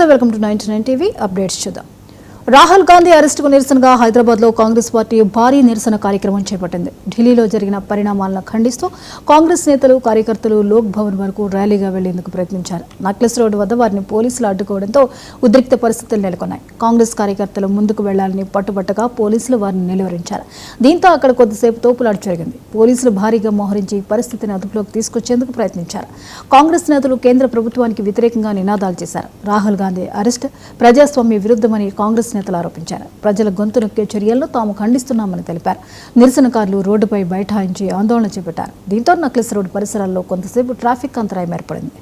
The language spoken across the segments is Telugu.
నమస్తే, వెల్కమ్ టు 99 టీవీ అప్డేట్స్. చూద్దాం. రాహుల్ గాంధీ అరెస్టుకు నిరసనగా హైదరాబాద్లో కాంగ్రెస్ పార్టీ భారీ నిరసన కార్యక్రమం చేపట్టింది. ఢిల్లీలో జరిగిన పరిణామాలను ఖండిస్తూ కాంగ్రెస్ నేతలు, కార్యకర్తలు లోక్ భవన్ వరకు ర్యాలీగా వెళ్లేందుకు ప్రయత్నించారు. నక్లెస్ రోడ్డు వద్ద వారిని పోలీసులు అడ్డుకోవడంతో ఉద్రిక్త పరిస్థితులు నెలకొన్నాయి. కాంగ్రెస్ కార్యకర్తలు ముందుకు వెళ్లాలని పట్టుబట్టగా పోలీసులు వారిని నిలువరించారు. దీంతో అక్కడ కొద్దిసేపు తోపులాట జరిగింది. పోలీసులు భారీగా మోహరించి పరిస్థితిని అదుపులోకి తీసుకొచ్చేందుకు ప్రయత్నించారు. కాంగ్రెస్ నేతలు కేంద్ర ప్రభుత్వానికి వ్యతిరేకంగా నినాదాలు చేశారు. రాహుల్ గాంధీ అరెస్ట్ ప్రజాస్వామ్య విరుద్ధమని కాంగ్రెస్ నేతలు ఆరోపించారు. ప్రజల గొంతు నొక్కే చర్యలను తాము ఖండిస్తున్నామని తెలిపారు. నిరసనకారులు రోడ్డుపై బైఠాయించి ఆందోళన చేపట్టారు. దీంతో నక్లెస్ రోడ్డు పరిసరాల్లో కొంతసేపు ట్రాఫిక్ అంతరాయం ఏర్పడింది.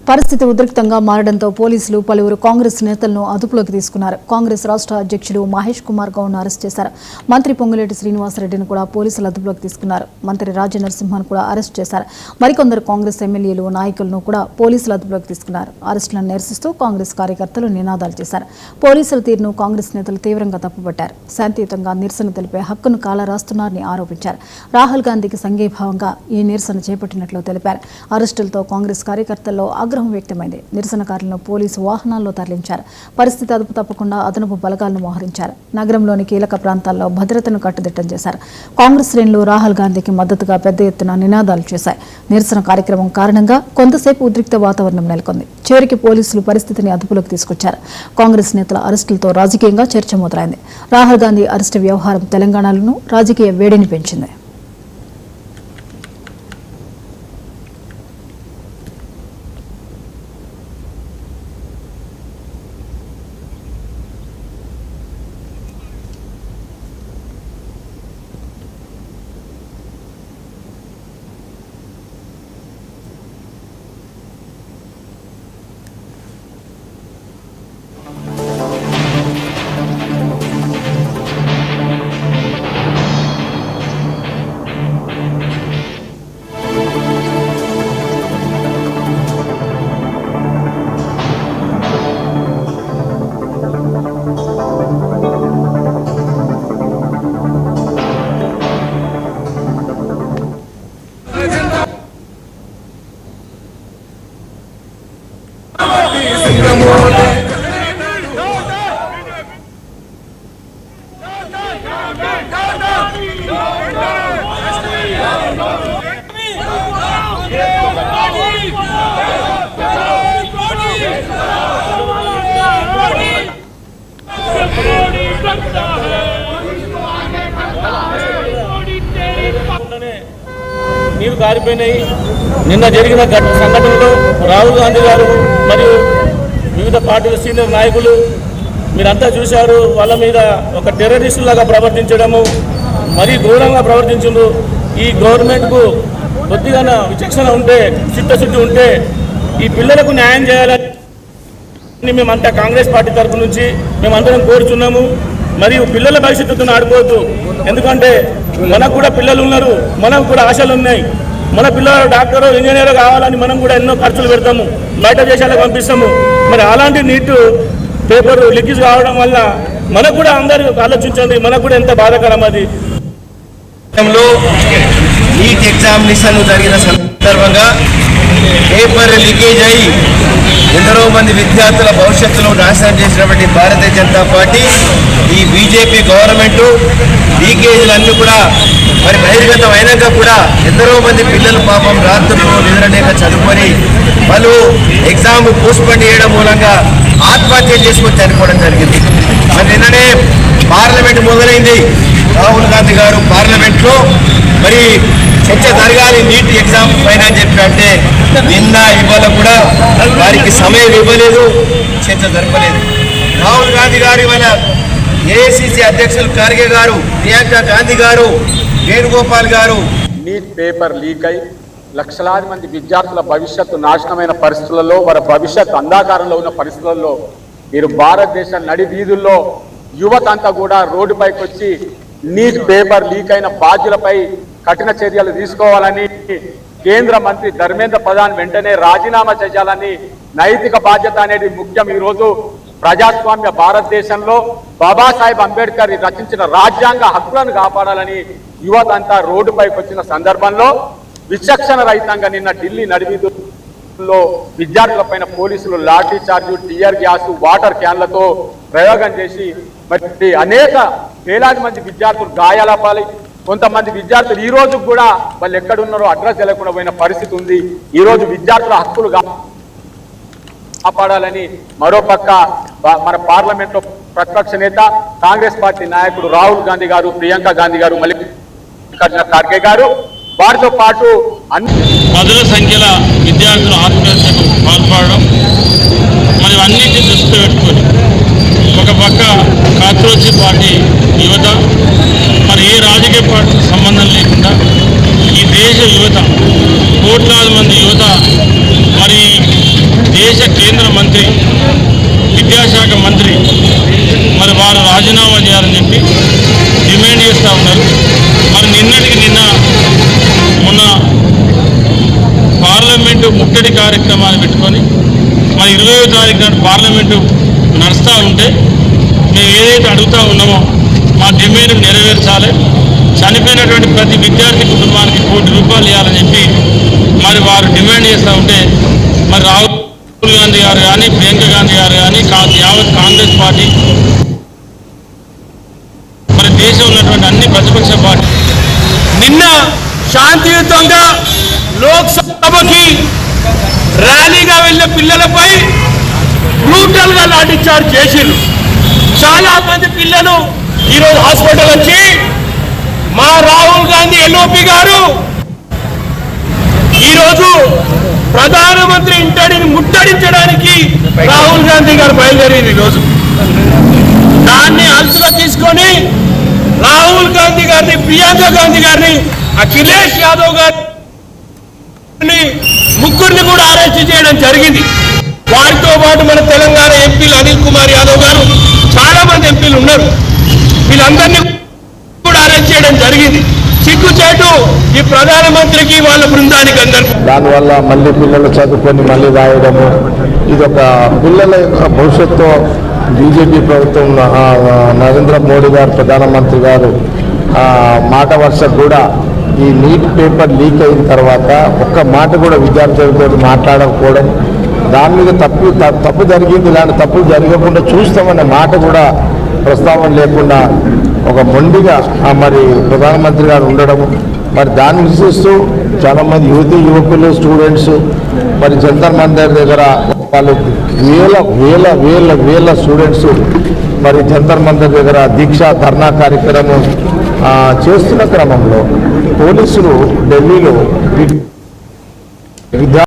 పరిస్థితి ఉద్రిక్తంగా మారడంతో పోలీసులు పలువురు కాంగ్రెస్ నేతలను అదుపులోకి తీసుకున్నారు. కాంగ్రెస్ రాష్ట్ర అధ్యక్షుడు మహేష్ కుమార్ గౌడ్ను అరెస్ట్ చేశారు. మంత్రి పొంగులేటి శ్రీనివాసరెడ్డిని కూడా పోలీసులు అదుపులోకి తీసుకున్నారు. మంత్రి రాజనరసింహన్ కూడా అరెస్ట్ చేశారు. మరికొందరు కాంగ్రెస్ ఎమ్మెల్యేలు, నాయకులను కూడా పోలీసులు అదుపులోకి తీసుకున్నారు. అరెస్టులను నిరసిస్తూ కాంగ్రెస్ కార్యకర్తలు నినాదాలు చేశారు. పోలీసుల తీరును కాంగ్రెస్ నేతలు తీవ్రంగా తప్పుపట్టారు. శాంతియుతంగా నిరసన తెలిపే హక్కును కాలరాస్తున్నారని ఆరోపించారు. రాహుల్ గాంధీకి సంఘీభావంగా ఈ నిరసన చేపట్టినట్లు తెలిపారు. అరెస్టులతో కాంగ్రెస్ కార్యకర్తల్లో ఆగ్రహం వ్యక్తమైంది. నిరసనకారులను పోలీసు వాహనాల్లో తరలించారు. పరిస్థితి అదుపు తప్పకుండా అదనపు బలగాలను మోహరించారు. నగరంలోని కీలక ప్రాంతాల్లో భద్రతను కట్టుదిట్టం చేశారు. కాంగ్రెస్ శ్రేణులు రాహుల్ గాంధీకి మద్దతుగా పెద్ద ఎత్తున నినాదాలు చేశాయి. నిరసన కార్యక్రమం కారణంగా కొంతసేపు ఉద్రిక్త వాతావరణం నెలకొంది. చివరికి పోలీసులు పరిస్థితిని అదుపులోకి తీసుకొచ్చారు. కాంగ్రెస్ నేతల అరెస్టులతో రాజకీయంగా చర్చ మొదలైంది. రాహుల్ గాంధీ అరెస్టు వ్యవహారం తెలంగాణలోనూ రాజకీయ వేడిని పెంచింది. నీరు కారిపోయినాయి. నిన్న జరిగిన సంఘటనలో రాహుల్ గాంధీ గారు మరియు వివిధ పార్టీల సీనియర్ నాయకులు మీరంతా చూశారు. వాళ్ళ మీద ఒక టెర్రరిస్టులాగా ప్రవర్తించడము, మరీ ఘోరంగా ప్రవర్తించడం. ఈ గవర్నమెంట్కు కొద్దిగా విచక్షణ ఉంటే, చిత్తశుద్ధి ఉంటే ఈ పిల్లలకు న్యాయం చేయాలని మేమంతా కాంగ్రెస్ పార్టీ తరఫు నుంచి మేమందరం కోరుచున్నాము. మరియు పిల్లల భవిష్యత్తును ఆడుకోవద్దు. ఎందుకంటే మనకు కూడా పిల్లలు ఉన్నారు, మనకు కూడా ఆశలు ఉన్నాయి. మన పిల్లలు డాక్టరు ఇంజనీరు కావాలని మనం కూడా ఎన్నో ఖర్చులు పెడతాము, బయట దేశాలకు పంపిస్తాము. మరి అలాంటి నీట్ పేపర్ లీకేజ్ కావడం వల్ల మనకు కూడా అందరూ ఆలోచించండి, మనకు కూడా ఎంత బాధాకరం అది. నీట్ ఎగ్జామినేషన్ జరిగిన సందర్భంగా పేపర్ లీకేజ్ అయ్యి ఎందరో మంది విద్యార్థుల భవిష్యత్తులో నాశనం చేసినటువంటి భారతీయ జనతా పార్టీ, ఈ బీజేపీ గవర్నమెంట్ లీకేజీలన్నీ కూడా మరి బహిర్గతం అయినాక కూడా ఎందరో మంది పిల్లలు పాపం రాత్రులు నిద్రలేక చదువుకొని వాళ్ళు ఎగ్జామ్ పోస్ట్పోన్ చేయడం మూలంగా ఆత్మహత్య చేసుకొని చనిపోవడం జరిగింది. మరి నిన్ననే పార్లమెంట్ మొదలైంది. రాహుల్ గాంధీ గారు పార్లమెంట్లో మరి చర్చ జరగాలి నీట్ ఎగ్జామ్ పైన అని చెప్పి అంటే నిన్న ఇవాళ కూడా వారికి సమయం ఇవ్వలేదు, చర్చ జరపలేదు. రాహుల్ గాంధీ గారు ఇవాళ ఏఐసిసి అధ్యక్షులు ఖర్గే గారు, ప్రియాంక గాంధీ గారు, వేణుగోపాల్ గారు నీట్ పేపర్ లీక్ అయి లక్షలాది మంది విద్యార్థుల భవిష్యత్తు నాశనమైన పరిస్థితులలో, వారి భవిష్యత్తు అంధకారంలో ఉన్న పరిస్థితులలో మీరు భారతదేశ నడి వీధుల్లో యువత అంతా కూడా రోడ్డుపైకి వచ్చి నీట్ పేపర్ లీక్ అయిన బాధ్యులపై కఠిన చర్యలు తీసుకోవాలని, కేంద్ర మంత్రి ధర్మేంద్ర ప్రధాన్ వెంటనే రాజీనామా చేయాలని, నైతిక బాధ్యత అనేది ముఖ్యం. ఈరోజు ప్రజాస్వామ్య భారతదేశంలో బాబాసాహెబ్ అంబేద్కర్ రచించిన రాజ్యాంగ హక్కులను కాపాడాలని యువత అంతా రోడ్డుపైకి వచ్చిన సందర్భంలో విచక్షణ రహితంగా నిన్న ఢిల్లీ నడివీధుల్లో విద్యార్థులపైన పోలీసులు lathi charge, tear gas, water క్యాన్లతో ప్రయోగం చేసి మరి అనేక వేలాది మంది విద్యార్థులు గాయాల పాలై, కొంతమంది విద్యార్థులు ఈ రోజు కూడా వాళ్ళు ఎక్కడున్నారో అడ్రస్ తెలియకుండా పోయిన పరిస్థితి ఉంది. ఈ రోజు విద్యార్థుల హక్కులు కాపాడాలని మరోపక్క మన పార్లమెంట్లో ప్రతిపక్ష నేత కాంగ్రెస్ పార్టీ నాయకుడు రాహుల్ గాంధీ గారు, ప్రియాంక గాంధీ గారు, మల్లికార్జున ఖర్గే గారు, వారితో పాటు పదుల సంఖ్యల విద్యార్థులు ఆత్మహత్యకు పాల్పడడం మరి అన్నింటినీ దృష్టిలో పెట్టుకొని ఒక పక్క కాంగ్రెస్ పార్టీ యువత మరి ఏ రాజకీయ పార్టీకి సంబంధం లేకుండా ఈ దేశ యువత, కోట్లాది మంది యువత మరి దేశ కేంద్ర మంత్రి, విద్యాశాఖ మంత్రి మరి వారు రాజీనామా చేయాలని చెప్పి డిమాండ్ చేస్తూ ఉన్నారు. మరి నిన్నటికి నిన్న మొన్న పార్లమెంటు ముట్టడి కార్యక్రమాన్ని పెట్టుకొని మరి 20వ తారీఖు నాడు పార్లమెంటు నడుస్తూ ఉంటే మేము ఏదైతే అడుగుతూ ఉన్నామో మా డిమాండ్ నెరవేర్చాలి, చనిపోయినటువంటి ప్రతి విద్యార్థి కుటుంబానికి ₹1 కోటి ఇవ్వాలని చెప్పి మరి వారు డిమాండ్ చేస్తూ ఉంటే మరి రాహుల్ గాంధీ గారు కానీ, ప్రియాంక గాంధీ గారు కానీ, యావత్ కాంగ్రెస్ పార్టీ మరి దేశంలో ఉన్నటువంటి అన్ని ప్రతిపక్ష పార్టీ నిన్న శాంతియుతంగా లోక్సభకి ర్యాలీగా వెళ్ళే పిల్లలపై బ్రూటల్గా లాఠీ చార్జ్ చేసిర్రు. చాలా మంది పిల్లలు ఈరోజు హాస్పిటల్ వచ్చి మా రాహుల్ గాంధీ ఎల్ఓపి గారు ఈరోజు ప్రధానమంత్రి ఇంటిని ముట్టడించడానికి రాహుల్ గాంధీ గారు బయలుదేరింది. ఈరోజు దాన్ని అలసుగా తీసుకొని రాహుల్ గాంధీ గారిని, ప్రియాంక గాంధీ గారిని, అఖిలేష్ యాదవ్ గారిని ముగ్గురిని కూడా అరెస్ట్ చేయడం జరిగింది. వారితో పాటు మన తెలంగాణ ఎంపీలు అనిల్ కుమార్ యాదవ్ గారు, చాలా మంది ఎంపీలు ఉన్నారు. వీళ్ళందరినీ కూడా అరెస్ట్ చేయడం జరిగింది. సిగ్గుచేటు ఈ ప్రధానమంత్రికి వాళ్ళ బృందానికి అందరికీ. దానివల్ల మళ్ళీ పిల్లలు చదువుకొని మళ్ళీ రాయడము, ఇదొక పిల్లల యొక్క భవిష్యత్తు. బీజేపీ ప్రభుత్వం, నరేంద్ర మోడీ గారు, ప్రధానమంత్రి గారు మాట వరుసకు కూడా ఈ నీట్ పేపర్ లీక్ అయిన తర్వాత ఒక్క మాట కూడా విద్యార్థులతో మాట్లాడకపోవడం, దాని మీద తప్పు జరిగింది, ఇలాంటి తప్పులు జరగకుండా చూస్తామనే మాట కూడా ప్రస్తావన లేకుండా ఒక మొండిగా మరి ప్రధానమంత్రి గారు ఉండడం, మరి దాన్ని విశ్వసిస్తూ చాలామంది యువకులు, స్టూడెంట్స్ మరి జంతర్ మందిర్ దగ్గర వాళ్ళు వేల స్టూడెంట్స్ మరి జంతర్ మందిర్ దగ్గర దీక్ష ధర్నా కార్యక్రమం చేస్తున్న క్రమంలో పోలీసులు ఢిల్లీలో విద్యా